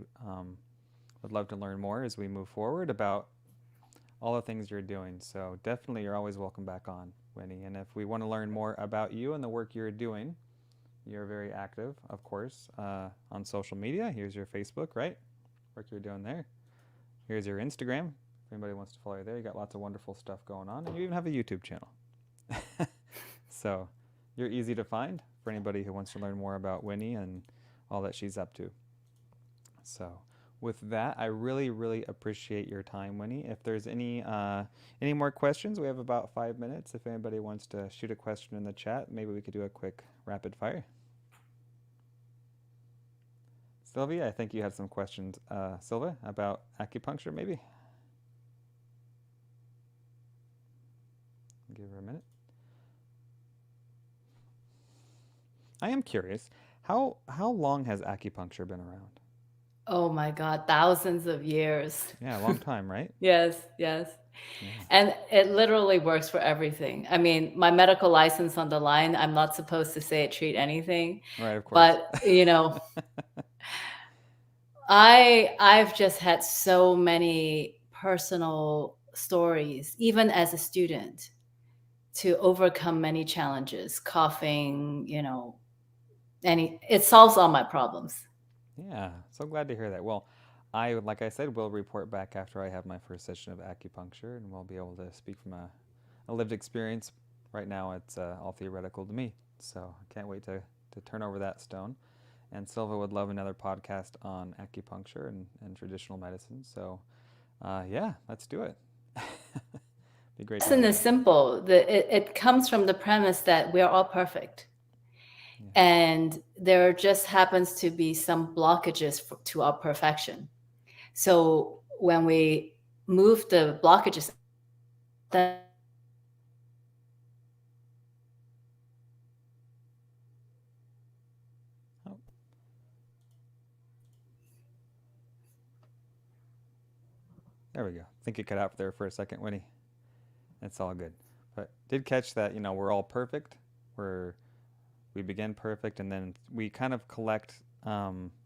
would love to learn more as we move forward about all the things you're doing. So definitely, you're always welcome back on, Winnie. And if we want to learn more about you and the work you're doing, you're very active, of course, on social media. Here's your Facebook, right? Work you're doing there. Here's your Instagram. If anybody wants to follow you there, you got lots of wonderful stuff going on. And you even have a YouTube channel. So you're easy to find for anybody who wants to learn more about Winnie and all that she's up to. So with that, I really, really appreciate your time, Winnie. If there's any more questions, we have about 5 minutes. If anybody wants to shoot a question in the chat, maybe we could do a quick rapid fire. Sylvia, I think you had some questions, Sylvia, about acupuncture, maybe? Give her a minute. I am curious, how long has acupuncture been around? Oh my God, thousands of years. Yeah, a long time, right? Yes, yes. Yeah. And it literally works for everything. I mean, my medical license on the line, I'm not supposed to say it treat anything, Right, of course. but I've just had so many personal stories, even as a student, to overcome many challenges, coughing, it solves all my problems. Yeah, so glad to hear that. Well, like I said, will report back after I have my first session of acupuncture, and we'll be able to speak from a lived experience. Right now, it's all theoretical to me, so I can't wait to turn over that stone. And Silva would love another podcast on acupuncture and traditional medicine. So, yeah, let's do it. Be great to Lesson hear is that. simple. It comes from the premise that we're all perfect. Yeah. And there just happens to be some blockages to our perfection. So when we move the blockages, then Oh, there we go. I think you cut out there for a second, Winnie. It's all good. But did catch that, we're all perfect. We begin perfect, and then we kind of collect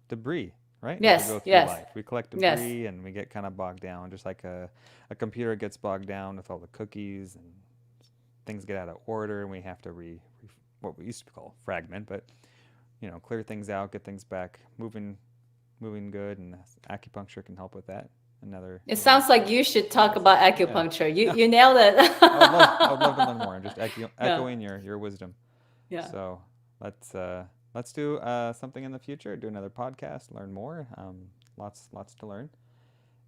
debris, right? As we yes, go through yes, life, we collect yes. debris, and we get kind of bogged down, just like a computer gets bogged down with all the cookies, and things get out of order, and we have to what we used to call fragment, but clear things out, get things back moving good, and acupuncture can help with that. It Another sounds like you should talk medicine. about Yeah. acupuncture. You Yeah. you nailed it. I would love to learn more. I'm just Yeah, echoing your wisdom. yeah. So let's uh, let's do something in the future. Do another podcast. Learn more. Lots to learn.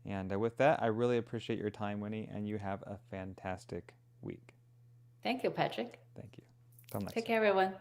And with that, I really appreciate your time, Winnie. And you have a fantastic week. Thank you, Patrick. Thank you. Till next Take time. care, everyone.